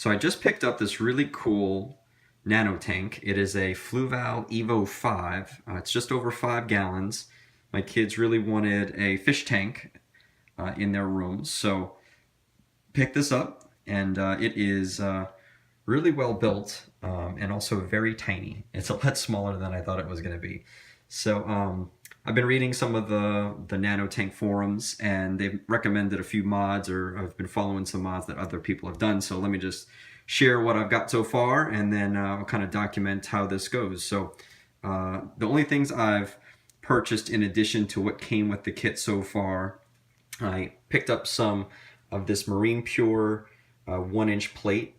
So I just picked up this really cool Nano tank. It is a Fluval Evo 5. It's just over 5 gallons. My kids really wanted a fish tank in their rooms, so picked this up, and it is really well built and also very tiny. It's a lot smaller than I thought it was going to be. So I've been reading some of the Nano tank forums, and they've recommended a few mods, or I've been following some mods that other people have done. So let me just share what I've got so far, and then I'll kind of document how this goes. So the only things I've purchased in addition to what came with the kit so far, I picked up some of this Marine Pure 1-inch plate.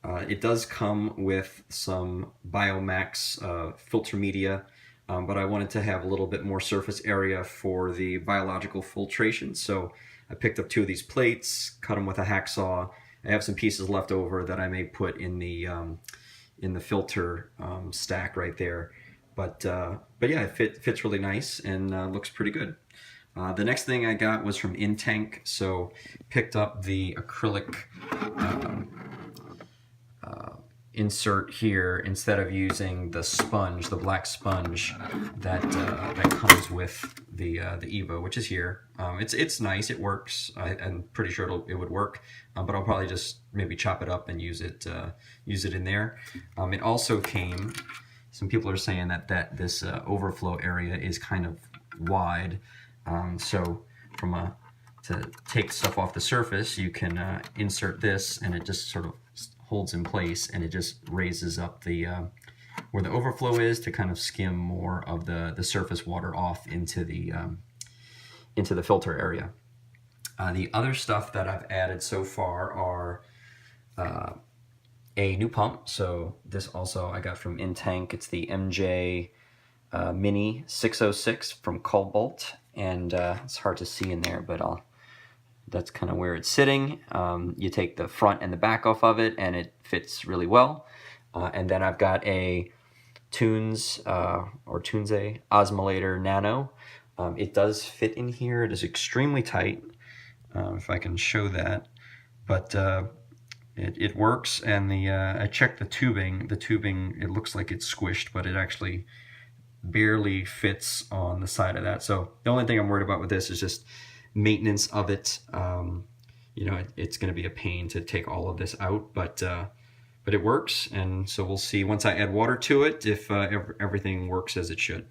It does come with some Biomax filter media, but I wanted to have a little bit more surface area for the biological filtration. So I picked up 2 of these plates, cut them with a hacksaw. I have some pieces left over that I may put in the filter stack right there. But yeah, it fits really nice and looks pretty good. The next thing I got was from InTank, so picked up the acrylic insert here instead of using the sponge, the black sponge that comes with the Evo, which is here. It's nice, it works. I'm pretty sure it would work, but I'll probably just maybe chop it up and use it in there. It also came. Some people are saying that this overflow area is kind of wide. So to take stuff off the surface, you can insert this, and it just sort of holds in place, and it just raises up the where the overflow is to kind of skim more of the surface water off into the filter area. The other stuff that I've added so far are a new pump. So this also I got from InTank. It's the MJ Mini 606 from Cobalt, and it's hard to see in there, but that's kind of where it's sitting. You take the front and the back off of it, and it fits really well. And then I've got a Tunze Osmolator Nano. It does fit in here. It is extremely tight, if I can show that, but it works. And I checked the tubing. The tubing, it looks like it's squished, but it actually barely fits on the side of that. So the only thing I'm worried about with this is just maintenance of it. You know, it's going to be a pain to take all of this out, but it works, and so we'll see once I add water to it if everything works as it should.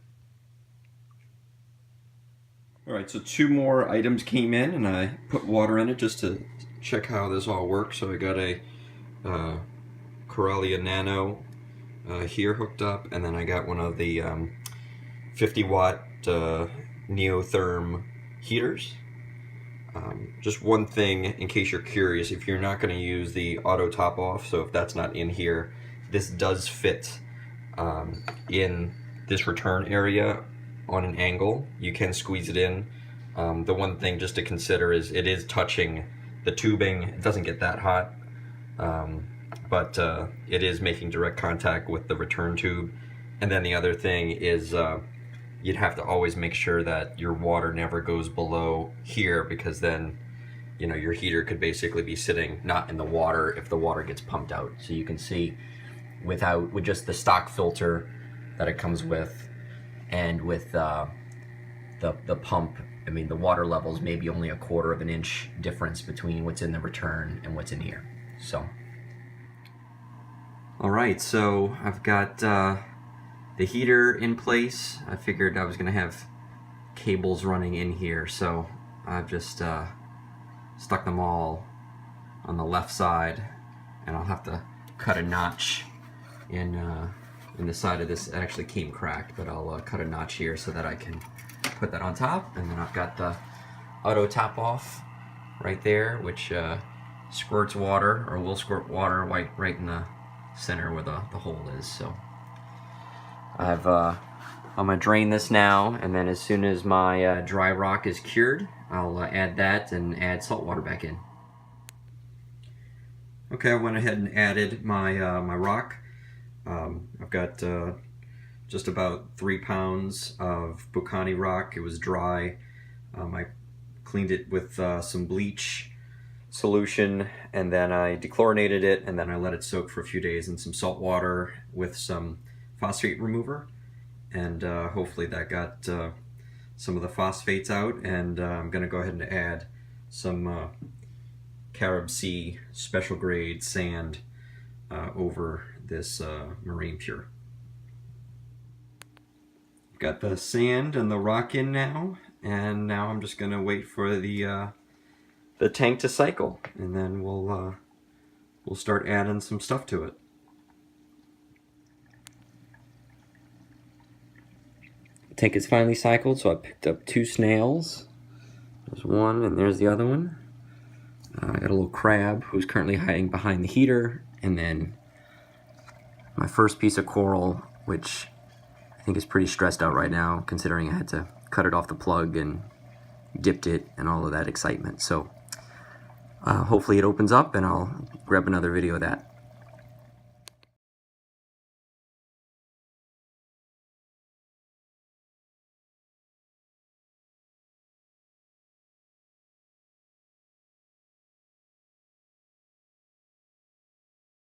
All right, so 2 more items came in, and I put water in it just to check how this all works. So I got a Corellia Nano here hooked up, and then I got one of the 50-watt Neotherm heaters. Just one thing, in case you're curious, if you're not going to use the auto top off, so if that's not in here, this does fit in this return area on an angle. You can squeeze it in. The one thing just to consider is it is touching the tubing. It doesn't get that hot, but it is making direct contact with the return tube. And then the other thing is you'd have to always make sure that your water never goes below here, because then, you know, your heater could basically be sitting not in the water if the water gets pumped out. So you can see with just the stock filter that it comes with, and with the pump, I mean, the water levels maybe only 1/4 of an inch difference between what's in the return and what's in here. So, all right, so I've got the heater in place. I figured I was gonna have cables running in here, so I've just stuck them all on the left side, and I'll have to cut a notch in the side of this. It actually came cracked, but I'll cut a notch here so that I can put that on top. And then I've got the auto top off right there, which squirts water, or will squirt water right in the center where the hole is. So I'm gonna drain this now, and then as soon as my dry rock is cured, I'll add that and add salt water back in. Okay, I went ahead and added my my rock. I've got just about 3 pounds of Bucani rock. It was dry. I cleaned it with some bleach, solution, and then I dechlorinated it, and then I let it soak for a few days in some salt water with some phosphate remover, and hopefully that got some of the phosphates out. And I'm going to go ahead and add some Carob Sea special grade sand over this Marine Pure. Got the sand and the rock in now, and now I'm just going to wait for the tank to cycle, and then we'll start adding some stuff to it. The tank is finally cycled, so I picked up 2 snails. There's one, and there's the other one. I got a little crab who's currently hiding behind the heater, and then my first piece of coral, which I think is pretty stressed out right now, considering I had to cut it off the plug and dipped it and all of that excitement. So hopefully it opens up, and I'll grab another video of that.